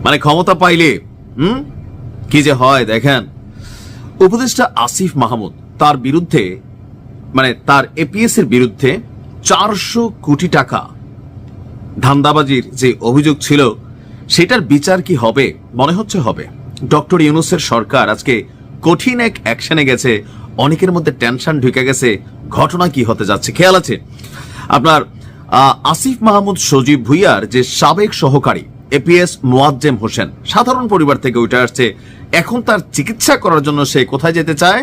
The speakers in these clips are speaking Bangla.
মানে ক্ষমতা পাইলে কি যে হয় দেখেন। উপদেষ্টা আসিফ মাহমুদ তার বিরুদ্ধে, মানে তার এপিএস এর বিরুদ্ধে 400 কোটি টাকা ধান্দাবাজির যে অভিযোগ ছিল, সেটার বিচার কি হবে? মনে হচ্ছে হবে। ডক্টর ইউনূসের সরকার আজকে কঠিন এক অ্যাকশনে গেছে, অনেকের মধ্যে টেনশন ঢুকে গেছে। ঘটনা কি হতে যাচ্ছে খেয়াল আছে আপনার? আসিফ মাহমুদ সজীব ভুইয়ার যে সাবেক সহকারী এপিএস মোয়াজ্জেম হোসেন, সাধারণ পরিবার থেকে উঠে আসছে। এখন তার চিকিৎসা করার জন্য সে কোথায় যেতে চায়?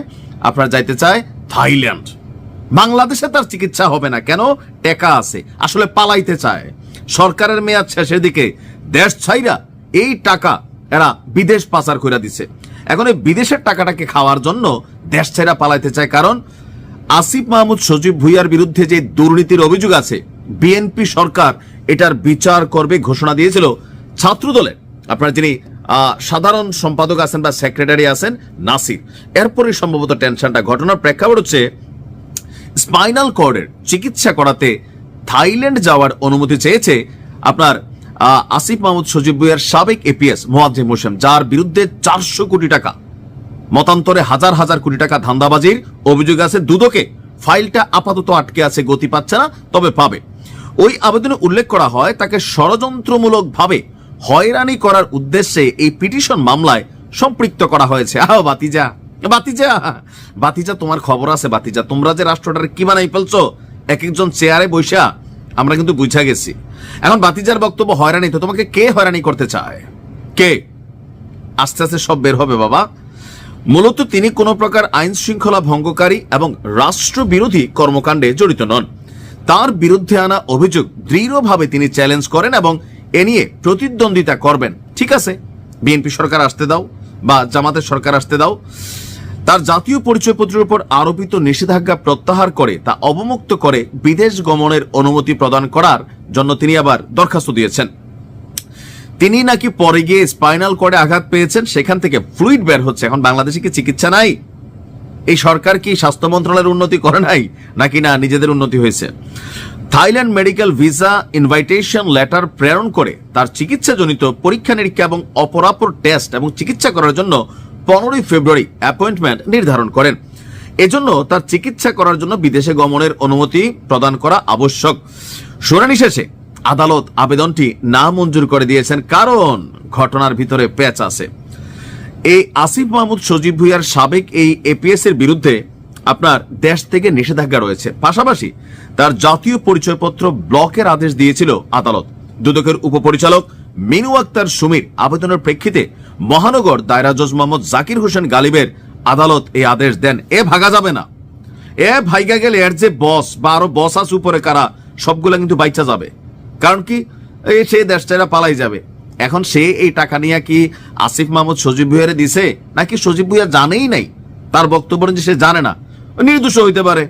আপনার যাইতে চায় থাইল্যান্ড। বাংলাদেশে তার চিকিৎসা হবে না কেন? টাকা আছে, আসলে পালাইতে চায়। সরকারের মেয়াদ শেষের দিকে দেশ ছাইরা এই টাকা এরা বিদেশ পাচার করে দিছে। এখন এই বিদেশের টাকাটাকে খাওয়ার জন্য দেশ ছাইরা পালাইতে চায়। কারণ আসিফ মাহমুদ সজীব ভুইয়ার বিরুদ্ধে যে দুর্নীতির অভিযোগ আছে, বিএনপি সরকার এটার বিচার করবে ঘোষণা দিয়েছিল ছাত্রদলের আপনার যিনি সাধারণ সম্পাদক আছেন বা সেক্রেটারি আছেন নাসির। এরপরে সম্ভবত টেনশনটা, ঘটনার প্রেক্ষাপট হচ্ছে স্পাইনাল কর্ডের চিকিৎসা করাতে থাইল্যান্ড যাওয়ার অনুমতি চেয়েছে আপনার আসিফ মাহমুদ সজীব ভুইয়ার সাবেক এপিএস মোয়াজ্জেম হোসেন, যার বিরুদ্ধে 400 কোটি টাকা, মতান্তরে হাজার হাজার কোটি টাকা ধান্দাবাজির অভিযোগ আছে। দুদকে ফাইলটা আপাতত আটকে আছে, গতি পাচ্ছে না, তবে পাবে। ওই আবেদনে উল্লেখ করা হয় তাকে ষড়যন্ত্রমূলকভাবে হয়রানি করার উদ্দেশ্যে এই পিটিশন মামলায় সম্পৃক্ত করা হয়েছে। বাতিজা বাতিজা বাতিজা, তোমার খবর আছে বাতিজা? তোমরা যে রাষ্ট্রটারে কি বানাই ফেলছো এক একজন চেয়ারে বৈশা, আমরা কিন্তু বুঝা গেছি। এখন বাতিজার বক্তব্য হয়রানি, তো তোমাকে কে হয়রানি করতে চায়? কে? আস্তে আস্তে সব বের হবে বাবা। মূলত তিনি কোনো প্রকার আইন শৃঙ্খলা ভঙ্গকারী এবং রাষ্ট্রবিরোধী কর্মকাণ্ডে জড়িত নন। তার বিরুদ্ধে আনা অভিযোগ দৃঢ়ভাবে তিনি চ্যালেঞ্জ করেন এবং এ নিয়ে প্রতিদ্বন্দ্বিতা করবেন। ঠিক আছে, বিএনপি সরকার আসতে দাও বা জামাতের সরকার আসতে দাও। তার জাতীয় পরিচয়পত্রের উপর আরোপিত নিষেধাজ্ঞা প্রত্যাহার করে তা অবমুক্ত করে বিদেশ গমনের অনুমতি প্রদান করার জন্য তিনি আবার দরখাস্ত দিয়েছেন। তিনি নাকি পরে গিয়ে স্পাইনাল কর্ডে আঘাত পেয়েছেন, সেখান থেকে ফ্লুইড বের হচ্ছে। এখন বাংলাদেশে কি চিকিৎসা নাই? এই সরকার কি স্বাস্থ্য মন্ত্রণালয়ের উন্নতি করে নাই নাকি না নিজেদের উন্নতি হয়েছে? Thailand medical visa invitation letter প্রেরণ করে তার চিকিৎসাজনিত পরীক্ষা নিরীক্ষা এবং অপরাপর টেস্ট এবং চিকিৎসা করার জন্য 15 ফেব্রুয়ারি অ্যাপয়েন্টমেন্ট নির্ধারণ করেন। এজন্য তার চিকিৎসা করার জন্য বিদেশে গমনের অনুমতি প্রদান করা আবশ্যক। শুনানি শেষে আদালত আবেদনটি না মঞ্জুর করে দিয়েছেন, কারণ ঘটনার ভিতরে পেঁচ আছে। এই আসিফ মাহমুদ সজীব ভুইয়ার সাবেক এই এপিএস এর বিরুদ্ধে আপনার দেশ থেকে নিষেধাজ্ঞা রয়েছে। পাশাপাশি তার জাতীয় পরিচয়পত্র ব্লকের আদেশ দিয়েছিল আদালত। দুদকের উপপরিচালক মিনু আক্তার সুমির আবেদনের প্রেক্ষিতে মহানগর দায়রা জজ মোহাম্মদ জাকির হোসেন গালিবের আদালত এই আদেশ দেন। এ ভাগা যাবে না, এ ভাইগা গেলে এর যে বস বা আরো বস আছে উপরে কারা, সবগুলা কিন্তু বাইচা যাবে। কারণ কি, সে দেশটা পালাই যাবে। এখন সে এই টাকা নিয়ে কি আসিফ মাহমুদ সজীব ভুইয়ারে দিছে, নাকি সজীব ভুইয়া জানেই নাই? তার বক্তব্য যে সে জানে না, নির্দোষ হইতে পারে।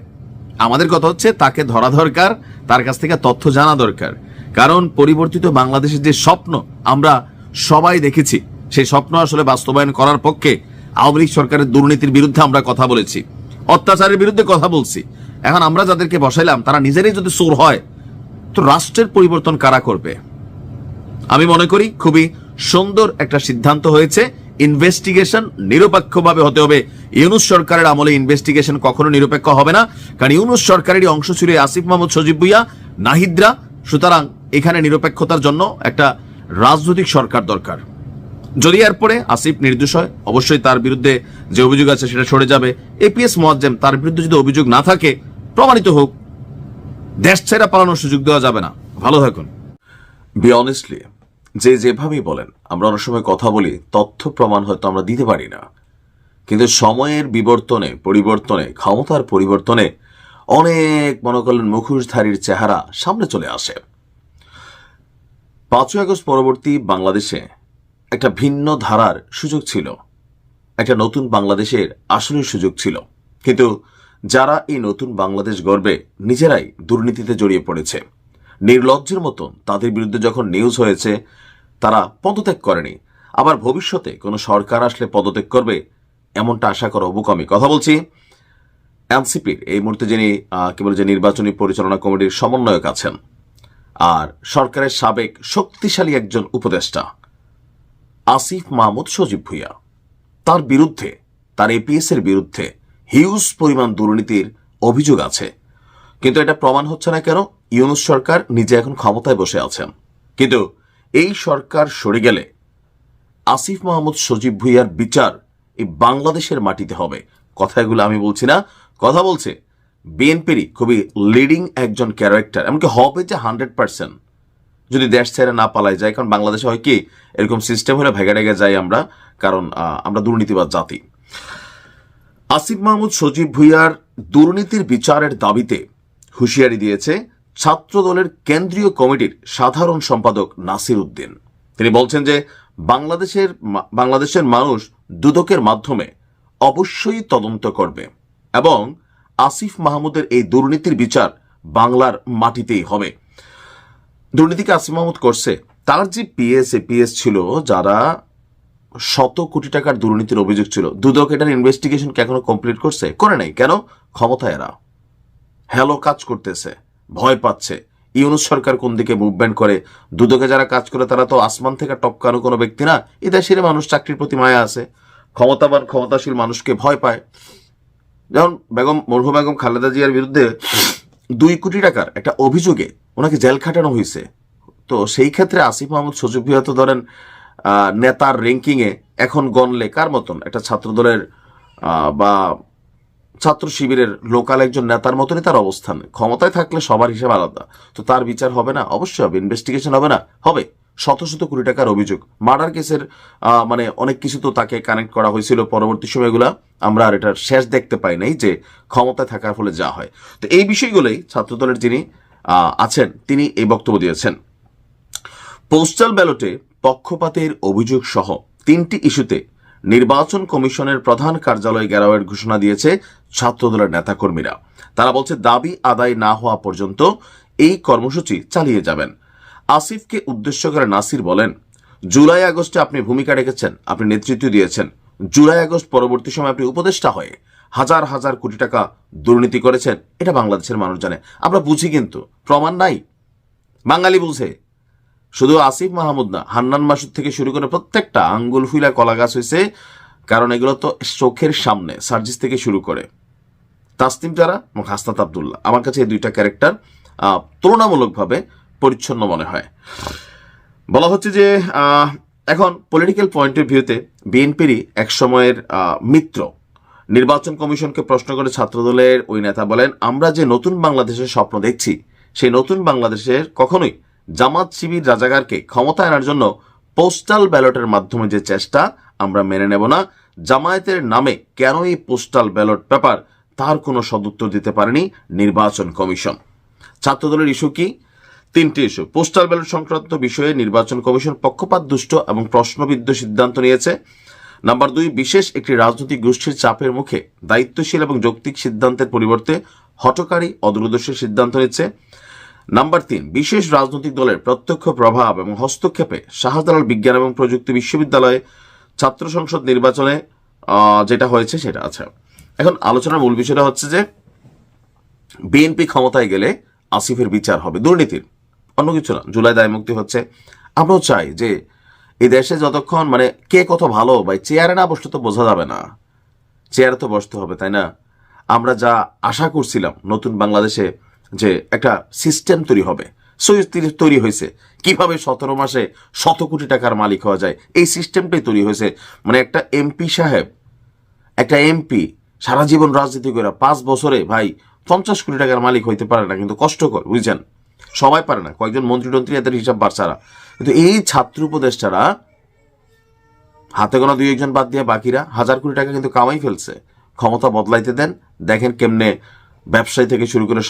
আমাদের কথা হচ্ছে তাকে ধরা দরকার, তার কাছ থেকে তথ্য জানা দরকার। কারণ পরিবর্তিত বাংলাদেশের যে স্বপ্ন আমরা সবাই দেখেছি, সেই স্বপ্ন আসলে বাস্তবায়ন করার পক্ষে আওয়ামী লীগ সরকারের দুর্নীতির বিরুদ্ধে আমরা কথা বলেছি, অত্যাচারের বিরুদ্ধে কথা বলছি। এখন আমরা যাদেরকে বসাইলাম তারা নিজেরাই যদি চোর হয়, তো রাষ্ট্রের পরিবর্তন কারা করবে? আমি মনে করি খুবই সুন্দর একটা সিদ্ধান্ত হয়েছে। ইনভেস্টিগেশন নিরপেক্ষভাবে হতে হবে। ইউনূস সরকারের আমলে ইনভেস্টিগেশন কখনো নিরপেক্ষ হবে না, কারণ ইউনূস সরকারেরই অংশ ছিল আসিফ মাহমুদ সজীব ভুইয়া, নাহিদরা। সুতরাং এখানে নিরপেক্ষতার জন্য একটা রাজনৈতিক সরকার দরকার। যদি এরপরে আসিফ নির্দোষ হয়, অবশ্যই তার বিরুদ্ধে যে অভিযোগ আছে সেটা সরে যাবে। এপিএস মোয়াজ্জেম, তার বিরুদ্ধে যদি অভিযোগ না থাকে, প্রমাণিত হোক। দেশ ছেড়ে পালানোর সুযোগ দেওয়া যাবে না। ভালো থাকুন। বি অনেস্টলি, যে যেভাবেই বলেন, আমরা অনেক সময় কথা বলি, তথ্য প্রমাণ হয়তো আমরা দিতে পারি না, কিন্তু সময়ের বিবর্তনে, পরিবর্তনে, ক্ষমতার পরিবর্তনে অনেক মনে করলেন মুখোশধারীর চেহারা সামনে চলে আসে। 5ই আগস্ট পরবর্তী বাংলাদেশে একটা ভিন্ন ধারার সুযোগ ছিল, একটা নতুন বাংলাদেশের আসলের সুযোগ ছিল। কিন্তু যারা এই নতুন বাংলাদেশ গড়বে নিজেরাই দুর্নীতিতে জড়িয়ে পড়েছে। নির্লজ্জের মতন তাদের বিরুদ্ধে যখন নিউজ হয়েছে, তারা পদত্যাগ করেনি। আবার ভবিষ্যতে কোনো সরকার আসলে পদত্যাগ করবে এমনটা আশা করা বোকামি। কথা বলছি এনসিপির এই মুহূর্তে যিনি যে নির্বাচনী পরিচালনা কমিটির সমন্বয়ক আছেন, আর সরকারের সাবেক শক্তিশালী একজন উপদেষ্টা আসিফ মাহমুদ সজীব ভুঁইয়া, তার বিরুদ্ধে, তার এপিএস এর বিরুদ্ধে হিউজ পরিমাণ দুর্নীতির অভিযোগ আছে, কিন্তু এটা প্রমাণ হচ্ছে না কেন? ইউনূস সরকার নিজে এখন ক্ষমতায় বসে আছেন, কিন্তু এই সরকার সরে গেলে আসিফ মাহমুদ সজীব ভুঁইয়ার বিচার এই বাংলাদেশের মাটিতে হবে। কথাগুলো আমি বলছি না, কথা বলছে বিএনপিরই খুবই লিডিং একজন ক্যারেক্টার, এমনকি হবে যে 100% যদি দেশ ছেড়ে না পালাই যায়। কারণ বাংলাদেশে হয় কি, এরকম সিস্টেম হলে ভেগে ডেগে যাই আমরা, কারণ আমরা দুর্নীতিবাদ জাতি। আসিফ মাহমুদ সজীব ভুঁইয়ার দুর্নীতির বিচারের দাবিতে হুঁশিয়ারি দিয়েছে ছাত্রদলের কেন্দ্রীয় কমিটির সাধারণ সম্পাদক নাসির উদ্দিন। তিনি বলছেন যে বাংলাদেশের মানুষ দুদকের মাধ্যমে অবশ্যই তদন্ত করবে এবং আসিফ মাহমুদের এই দুর্নীতির বিচার বাংলার মাটিতেই হবে। দুর্নীতিকে আসিফ মাহমুদ করছে, তার যে এপিএস ছিল, যারা শত কোটি টাকার দুর্নীতির অভিযোগ ছিল, দুদক এটার ইনভেস্টিগেশন কে এখনো কমপ্লিট করছে? করে নাই। কেন? ক্ষমতায় এরা হ্যালো কাজ করতেছে, ভয় পাচ্ছে ইউনূস সরকার কোন দিকে মুভমেন্ট করে। দুদকে যারা কাজ করে তারা তো আসমান থেকে টপকানো কোনো ব্যক্তি না। এই দেশের মানুষ চাকরির প্রতি মায়া আছে, ক্ষমতাবান ক্ষমতাশীল মানুষকে ভয় পায়। যেমন মরহুম বেগম খালেদা জিয়ার বিরুদ্ধে 2 কোটি টাকার একটা অভিযোগে ওনাকে জেল খাটানো হয়েছে। তো সেই ক্ষেত্রে আসিফ মাহমুদ সজীব ভুঁইয়া তো ধরেন নেতার র্যাঙ্কিং এ এখন গণলে কার মতন, একটা ছাত্রদলের বা ছাত্র শিবিরের লোকাল একজন নেতার মতনই তার অবস্থান। ক্ষমতায় থাকলে সবার হিসাব আলাদা। তো তার বিচার হবে না? অবশ্যই হবে। ইনভেস্টিগেশন হবে না? হবে। শত শত কোটি টাকার অভিযোগ, মার্ডার কেসের মানে অনেক কিছু তো তাকে কানেক্ট করা হয়েছিল। পরবর্তী সময়গুলা আমরা আর এটার শেষ দেখতে পাই নাই যে ক্ষমতায় থাকার ফলে যা হয়। তো এই বিষয়গুলোই ছাত্রদলের যিনি আছেন তিনি এই বক্তব্য দিয়েছেন। পোস্টাল ব্যালটে পক্ষপাতের অভিযোগ সহ 3টি ইস্যুতে নির্বাচন কমিশনের প্রধান কার্যালয় ঘেরাওয়ের ঘোষণা দিয়েছে ছাত্রদলের নেতাকর্মীরা। তারা বলছে দাবি আদায় না হওয়া পর্যন্ত এই কর্মসূচি চালিয়ে যাবেন। আসিফকে উদ্দেশ্য করে নাসির বলেন, জুলাই আগস্টে আপনি ভূমিকা রেখেছেন, আপনি নেতৃত্ব দিয়েছেন। জুলাই আগস্ট পরবর্তী সময় আপনি উপদেষ্টা হয়ে হাজার হাজার কোটি টাকা দুর্নীতি করেছেন, এটা বাংলাদেশের মানুষ জানে। আমরা বুঝি, কিন্তু প্রমাণ নাই। বাঙালি বুঝে। শুধু আসিফ মাহমুদ না, হান্নান মাসুদ থেকে শুরু করে প্রত্যেকটা আঙ্গুল ফুলা কলা গাছ হয়েছে, কারণ এগুলো তো চোখের সামনে। সার্জিস থেকে শুরু করে তাসনিম জারা এবং হাসনাত আব্দুল্লাহ, আমার কাছে এই 2টা ক্যারেক্টার তুলনামূলকভাবে পরিচ্ছন্ন মনে হয়। বলা হচ্ছে যে এখন পলিটিক্যাল পয়েন্ট অফ ভিউতে বিএনপিরই এক সময়ের মিত্র নির্বাচন কমিশনকে প্রশ্ন করে ছাত্রদলের ওই নেতা বলেন, আমরা যে নতুন বাংলাদেশের স্বপ্ন দেখছি, সেই নতুন বাংলাদেশের কখনোই জামাত শিবির রাজাকারকে ক্ষমতা আনার জন্য পোস্টাল ব্যালটের মাধ্যমে যে চেষ্টা আমরা মেনে নেব না। জামায়াতের নামে কেন এই পোস্টাল ব্যালট পেপার, তার কোনো সদুত্তর দিতে পারেনি নির্বাচন কমিশন। ছাত্রদলের ইস্যু কি? 3টি ইস্যু। পোস্টাল ব্যালট সংক্রান্ত বিষয়ে নির্বাচন কমিশন পক্ষপাত দুষ্ট এবং প্রশ্নবিদ্ধ সিদ্ধান্ত নিয়েছে। নাম্বার 2, বিশেষ একটি রাজনৈতিক গোষ্ঠীর চাপের মুখে দায়িত্বশীল এবং যৌক্তিক সিদ্ধান্তের পরিবর্তে হঠকারী অদূরদর্শী সিদ্ধান্ত নিচ্ছে। নাম্বার 3, বিশেষ রাজনৈতিক দলের প্রত্যক্ষ প্রভাব এবং হস্তক্ষেপে শাহজালাল বিজ্ঞান এবং প্রযুক্তি বিশ্ববিদ্যালয়ে ছাত্র সংসদ নির্বাচনে যেটা হয়েছে সেটা আছে। এখন আলোচনার মূল বিষয়টা হচ্ছে যে বিএনপি ক্ষমতায় গেলে আসিফের বিচার হবে দুর্নীতির, অন্য কিছু না। জুলাই দায় মুক্তি হচ্ছে। আমরাও চাই যে এই দেশে যতক্ষণ মানে কে কত ভালো, ভাই চেয়ারে না বসলে তো বোঝা যাবে না। চেয়ারে তো বসতে হবে, তাই না? আমরা যা আশা করছিলাম নতুন বাংলাদেশে যে একটা সিস্টেম তৈরি হবে, তৈরি হয়েছে। কিভাবে 17 মাসে 100 কোটি টাকার মালিক হওয়া যায়, এই সিস্টেমটাই তৈরি হয়েছে। মানে একটা এমপি সাহেব, একটা এমপি সারা জীবন রাজনীতি করে 5 বছরে ভাই 50 কোটি টাকার মালিক হইতে পারে না, কিন্তু কষ্টকর, বুঝছেন? সবাই পারে না, কয়েকজন মন্ত্রী এদের হিসাব বাড়ছাড়া। কিন্তু এই ছাত্র উপদেষ্টারা হাতে গোনা 2-1 বাদ দিয়ে বাকিরা হাজার কোটি টাকা কিন্তু কামাই ফেলছে। ক্ষমতা বদলাইতে দেন, দেখেন কেমনে ব্যবসায়ী থেকে শুরু করে